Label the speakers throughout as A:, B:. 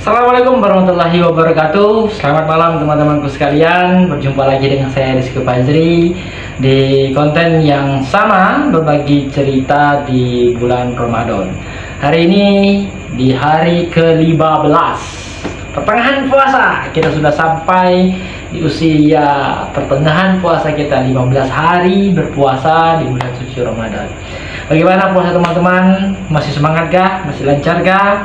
A: Assalamualaikum warahmatullahi wabarakatuh. Selamat malam teman-temanku sekalian. Berjumpa lagi dengan saya Rizky Fajri di konten yang sama, berbagi cerita di bulan Ramadan. Hari ini di hari ke-15 pertengahan puasa. Kita sudah sampai di usia pertengahan puasa kita, 15 hari berpuasa di bulan suci Ramadan. Bagaimana puasa teman-teman? Masih semangat kah? Masih lancar kah?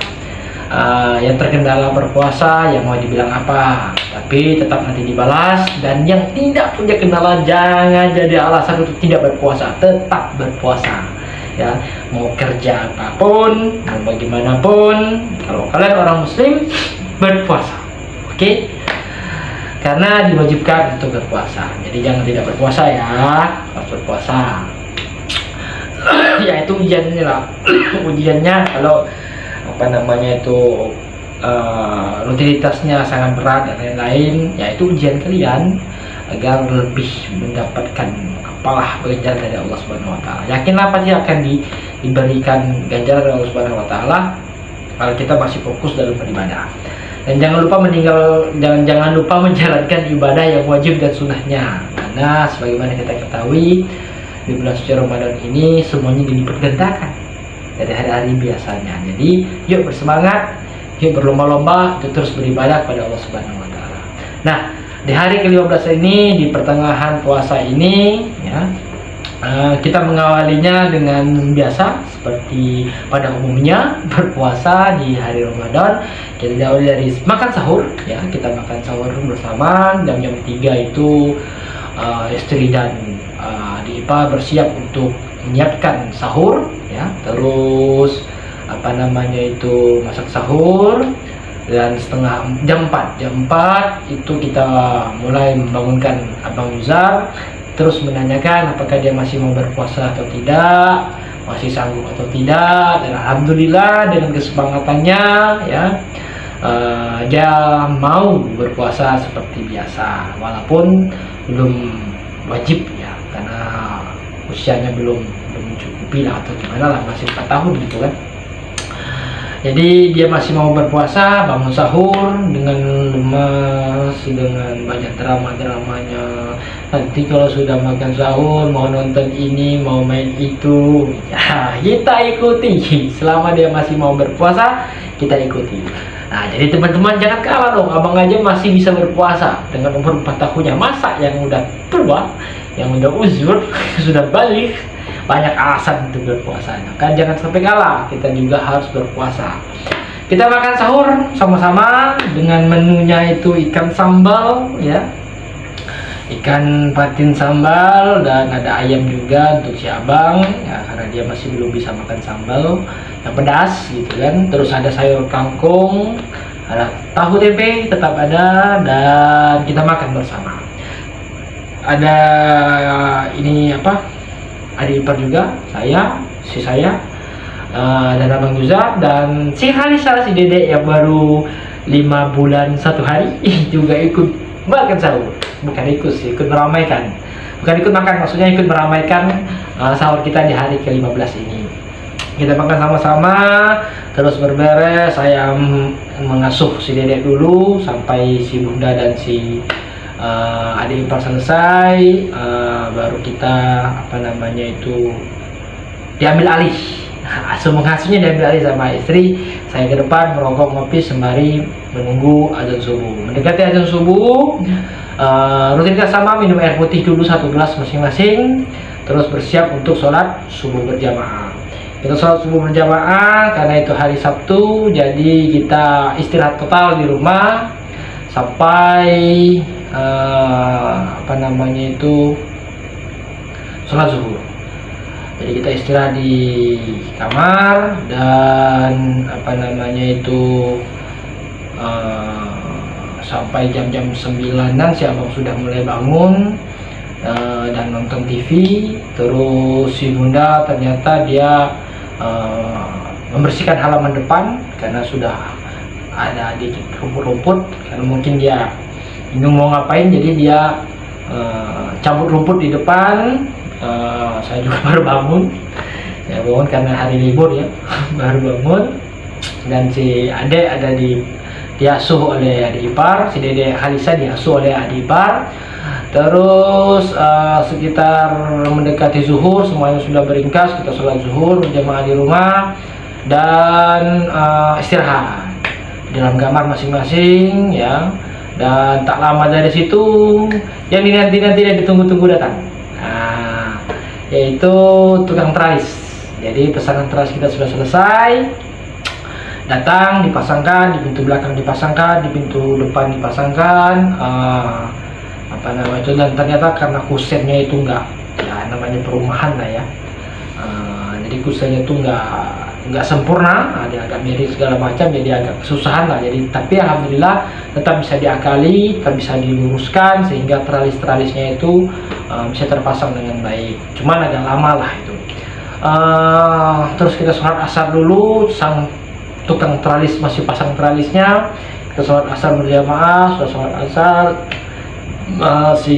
A: Yang terkendala berpuasa, yang mau dibilang apa, tapi tetap nanti dibalas. Dan yang tidak punya kendala, jangan jadi alasan untuk tidak berpuasa, tetap berpuasa ya. Mau kerja apapun, mau bagaimanapun, kalau kalian orang muslim, berpuasa, oke? Karena diwajibkan untuk berpuasa, jadi jangan tidak berpuasa ya, harus berpuasa. Ya itu ujiannya lah. Ujiannya kalau rutinitasnya sangat berat dan lain-lain, yaitu ujian kalian agar lebih mendapatkan ganjaran dari Allah Subhanahu wa taala. Yakinlah pasti akan diberikan ganjaran dari Allah Subhanahu wa taala kalau kita masih fokus dalam beribadah. Dan jangan lupa menjalankan ibadah yang wajib dan sunnahnya, karena sebagaimana kita ketahui di bulan suci Ramadan ini semuanya dilipat gandakan dari hari-hari biasanya. Jadi yuk bersemangat, yuk berlomba-lomba untuk terus beribadah kepada Allah Subhanahu wa taala. Nah, di hari ke-15 ini, di pertengahan puasa ini ya, kita mengawalinya dengan biasa seperti pada umumnya berpuasa di hari Ramadan. Kita diawali dari makan sahur ya, kita makan sahur bersama. Jam 3 itu istri dan adik ipar bersiap untuk menyiapkan sahur ya, terus masak sahur. Dan jam 4 itu kita mulai membangunkan Abang Yuzar, terus menanyakan apakah dia masih mau berpuasa atau tidak, masih sanggup atau tidak. Dan alhamdulillah dengan kesemangatannya ya, dia mau berpuasa seperti biasa, walaupun belum wajib ya, karena usianya belum mencukupi lah, atau gimana lah, masih 4 tahun gitu kan. Jadi dia masih mau berpuasa, bangun sahur dengan lemas, dengan banyak drama-dramanya. Nanti kalau sudah makan sahur mau nonton ini, mau main itu ya, kita ikuti. Selama dia masih mau berpuasa, kita ikuti. Nah, jadi teman-teman jangan kalah dong. Abang aja masih bisa berpuasa dengan umur 4 tahunnya. Masa yang udah tua, yang udah uzur, sudah balik, banyak alasan untuk berpuasa. Kan jangan sampai kalah, kita juga harus berpuasa. Kita makan sahur sama-sama dengan menunya itu ikan sambal ya, ikan patin sambal, dan ada ayam juga untuk si abang ya, karena dia masih belum bisa makan sambal yang pedas gitu kan. Terus ada sayur kangkung, ada tahu tempe tetap ada, dan kita makan bersama. Ada ini adik ipar juga, saya dan Abang Yuzar, dan si Halisa, si dedek yang baru 5 bulan 1 hari juga ikut makan sahur. Bukan ikut sih, ikut meramaikan, bukan ikut makan, maksudnya ikut meramaikan sahur kita di hari ke-15 ini. Kita makan sama-sama, terus berberes. Saya mengasuh si dedek dulu sampai si bunda dan si adik ipar selesai, baru kita diambil alih. Asuh mengasuhnya diambil alih sama istri. Saya ke depan merokok, ngopi sembari menunggu azan subuh. Mendekati azan subuh, rutinitas sama, minum air putih dulu 1 gelas masing-masing, terus bersiap untuk sholat subuh berjamaah. Kita sholat subuh berjamaah karena itu hari Sabtu, jadi kita istirahat total di rumah sampai sholat zuhur. Jadi kita istirahat di kamar, dan sampai jam-jam 9-an si abang sudah mulai bangun dan nonton TV. Terus si bunda ternyata dia membersihkan halaman depan karena sudah ada dikit rumput-rumput, karena mungkin dia bingung mau ngapain, jadi dia cabut rumput di depan. Saya juga baru bangun, saya bangun karena hari libur ya, baru bangun. Dan si adek ada di diasuh oleh adik ipar, si Dede Halisa diasuh oleh adik ipar. Terus sekitar mendekati zuhur semuanya sudah beringkas, kita sholat zuhur berjamaah di rumah dan istirahat di dalam kamar masing-masing ya. Dan tak lama dari situ yang dinanti-nanti dan ditunggu-tunggu datang, yaitu tukang teralis. Jadi pesanan teralis kita sudah selesai, datang dipasangkan, di pintu belakang dipasangkan, di pintu depan dipasangkan, apa namanya itu. Dan ternyata karena kusennya itu enggak, ya namanya perumahan lah ya, jadi kusennya itu enggak sempurna, dia agak miring segala macam, jadi agak kesusahan lah. Jadi tapi alhamdulillah tetap bisa diakali, tetap bisa diluruskan sehingga teralis-teralisnya itu bisa terpasang dengan baik. Cuman agak lama lah itu. Terus kita sholat asar dulu, sang tukang teralis masih pasang teralisnya. Kita sholat asar berjamaah, sudah sholat asar, si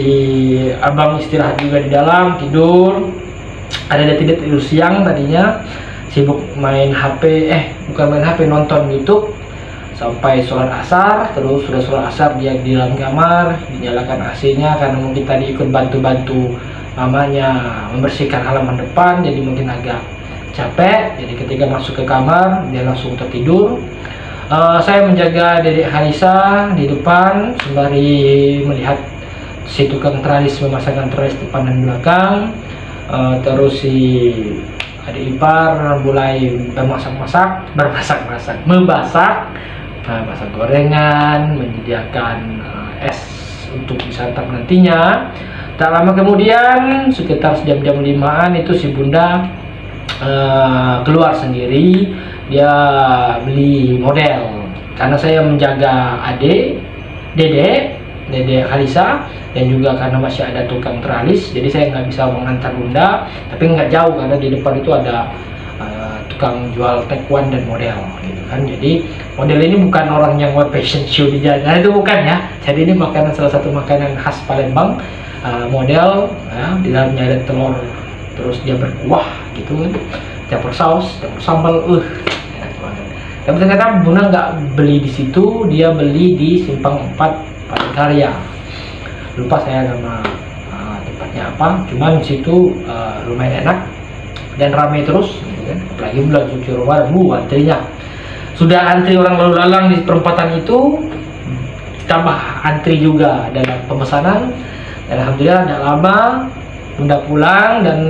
A: abang istirahat juga di dalam, tidur. Ada tidak tidur siang tadinya, sibuk main HP, bukan main HP, nonton YouTube sampai sholat asar. Terus sudah sholat asar dia di dalam kamar, dinyalakan AC-nya karena mungkin tadi ikut bantu-bantu mamanya membersihkan halaman depan, jadi mungkin agak capek. Jadi ketika masuk ke kamar dia langsung tertidur. Saya menjaga Dedek Halisa di depan sembari melihat si tukang teralis memasangkan teralis depan dan belakang. Terus si adik ipar mulai memasak gorengan, menyediakan es untuk disantap nantinya. Tak lama kemudian, sekitar jam-jam 5-an itu si bunda keluar sendiri. Dia beli model karena saya menjaga Dede Halisa, dan juga karena masih ada tukang teralis, jadi saya nggak bisa mengantar bunda, tapi nggak jauh karena di depan itu ada tukang jual taekwondo dan model gitu kan. Jadi model ini bukan orang yang buat fashion show di jalan, itu bukan ya. Jadi ini makanan, salah satu makanan khas Palembang. Model ya, di dalamnya ada telur, terus dia berkuah gitu kan, campur saus, campur sambal, enak banget. Tapi ternyata bunda nggak beli di situ, dia beli di Simpang 4 Padatkarya. Lupa saya nama tempatnya apa, cuman situ lumayan enak dan ramai terus gitu kan. Apalagi bulan suci Ramadan, antrinya sudah antri orang lalu lalang di perempatan itu, tambah antri juga dalam pemesanan. Dan alhamdulillah tidak lama bunda pulang dan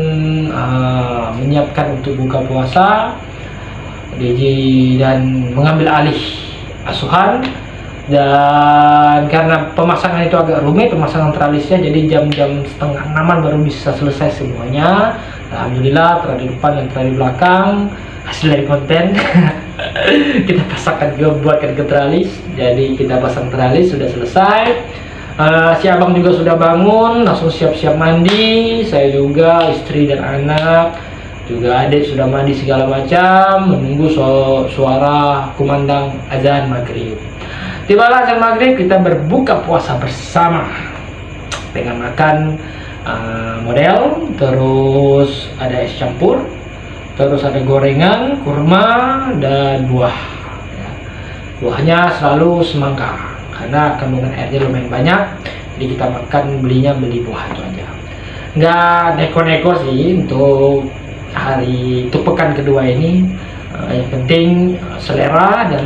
A: menyiapkan untuk buka puasa dan mengambil alih asuhan. Dan karena pemasangan itu agak rumit, pemasangan teralisnya, jadi jam-jam setengah 6-an baru bisa selesai semuanya. Alhamdulillah terali depan dan terali belakang hasil dari konten kita pasangkan juga, buatkan ke teralis. Jadi kita pasang teralis, sudah selesai. Si abang juga sudah bangun, langsung siap-siap mandi. Saya juga, istri dan anak, juga adik sudah mandi segala macam, menunggu suara kumandang azan maghrib. Tibalah azan maghrib, kita berbuka puasa bersama dengan makan model, terus ada es campur, terus ada gorengan, kurma, dan buah. Buahnya selalu semangka karena kandungan airnya lumayan banyak, jadi kita beli buah itu aja. Nggak neko-neko sih untuk pekan kedua ini. Yang penting selera dan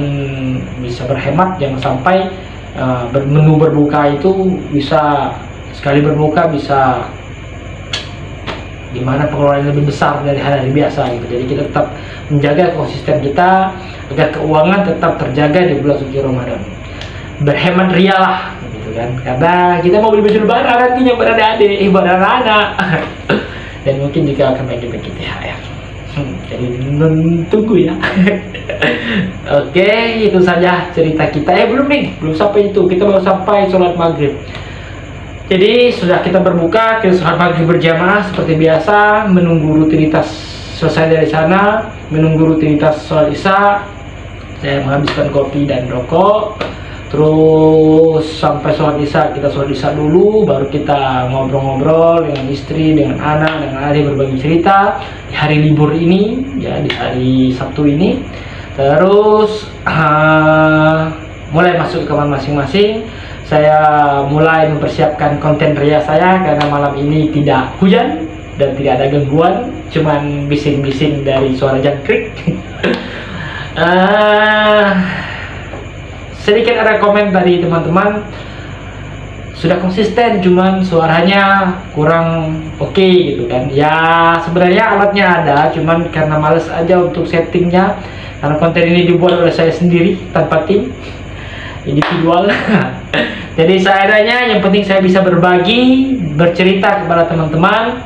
A: bisa berhemat, jangan sampai menu berbuka itu bisa sekali berbuka bisa dimana pengeluaran lebih besar dari hari-hari biasa gitu. Jadi kita tetap menjaga konsisten kita agar keuangan tetap terjaga di bulan suci Ramadan. Berhemat ria lah gitu kan, karena kita mau beli baju lebaran nantinya buat adik-adik, buat anak-anak dan mungkin juga akan bagi-bagi THR. Jadi tunggu ya. Oke, itu saja cerita kita. Belum sampai itu, kita baru sampai sholat maghrib. Jadi sudah kita berbuka, kita sholat maghrib berjamaah seperti biasa, menunggu rutinitas selesai dari sana, menunggu rutinitas sholat isya. Saya menghabiskan kopi dan rokok. Terus sampai sholat isya, kita sholat isya dulu, baru kita ngobrol-ngobrol dengan istri, dengan anak, dengan adik, berbagi cerita di hari libur ini, ya di hari Sabtu ini. Terus mulai masuk ke kamar masing-masing. Saya mulai mempersiapkan konten ria saya karena malam ini tidak hujan dan tidak ada gangguan, cuman bising-bising dari suara jangkrik. Sedikit ada komen dari teman-teman, sudah konsisten cuman suaranya kurang oke gitu kan. Ya sebenarnya alatnya ada, cuman karena males aja untuk settingnya, karena konten ini dibuat oleh saya sendiri tanpa tim, individual. Jadi seadanya, yang penting saya bisa berbagi, bercerita kepada teman-teman.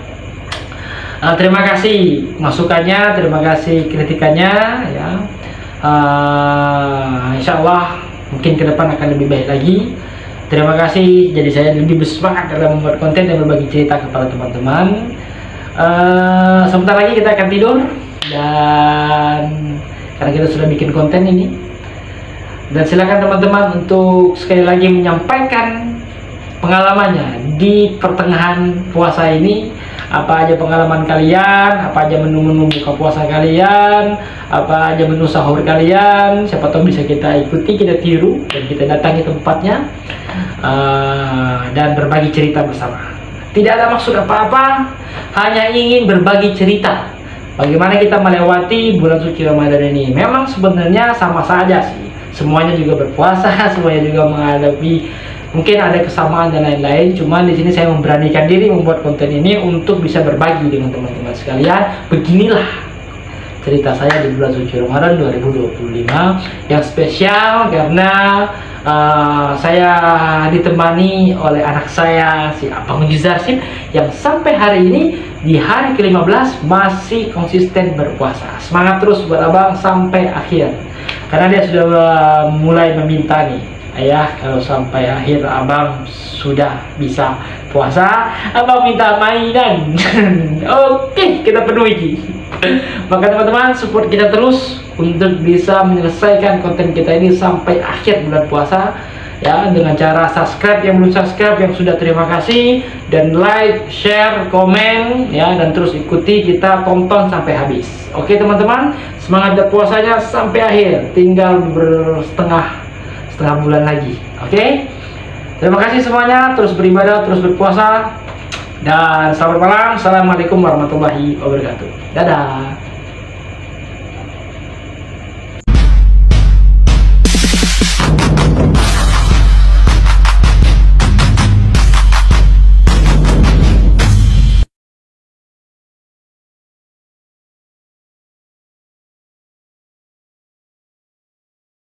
A: Terima kasih masukannya, terima kasih kritikannya ya. Insya Allah mungkin ke depan akan lebih baik lagi. Terima kasih, jadi saya lebih bersemangat dalam membuat konten dan berbagi cerita kepada teman-teman. Sebentar lagi kita akan tidur, dan karena kita sudah bikin konten ini. Dan silakan teman-teman untuk sekali lagi menyampaikan pengalamannya di pertengahan puasa ini. Apa aja pengalaman kalian, apa aja menu-menu buka puasa kalian, apa aja menu sahur kalian. Siapa tahu bisa kita ikuti, kita tiru, dan kita datangi tempatnya, dan berbagi cerita bersama. Tidak ada maksud apa-apa, hanya ingin berbagi cerita bagaimana kita melewati bulan suci Ramadan ini. Memang sebenarnya sama saja sih, semuanya juga berpuasa, semuanya juga menghadapi, mungkin ada kesamaan dan lain-lain. Cuman di sini saya memberanikan diri membuat konten ini untuk bisa berbagi dengan teman-teman sekalian. Beginilah cerita saya di bulan suci Ramadan 2025 yang spesial karena saya ditemani oleh anak saya, si Abang Jizarsin, yang sampai hari ini di hari ke-15 masih konsisten berpuasa. Semangat terus buat Abang sampai akhir, karena dia sudah mulai meminta nih, ayah kalau sampai akhir Abang sudah bisa puasa, Abang minta mainan. Oke, kita penuhi. Maka teman-teman, support kita terus untuk bisa menyelesaikan konten kita ini sampai akhir bulan puasa ya, dengan cara subscribe yang belum subscribe, yang sudah terima kasih, dan like, share, komen ya, dan terus ikuti kita, tonton sampai habis. Oke teman-teman, semangat berpuasanya sampai akhir, tinggal setengah bulan lagi. Oke, terima kasih semuanya, terus beribadah, terus berpuasa, dan selamat malam. Assalamualaikum warahmatullahi wabarakatuh. Dadah.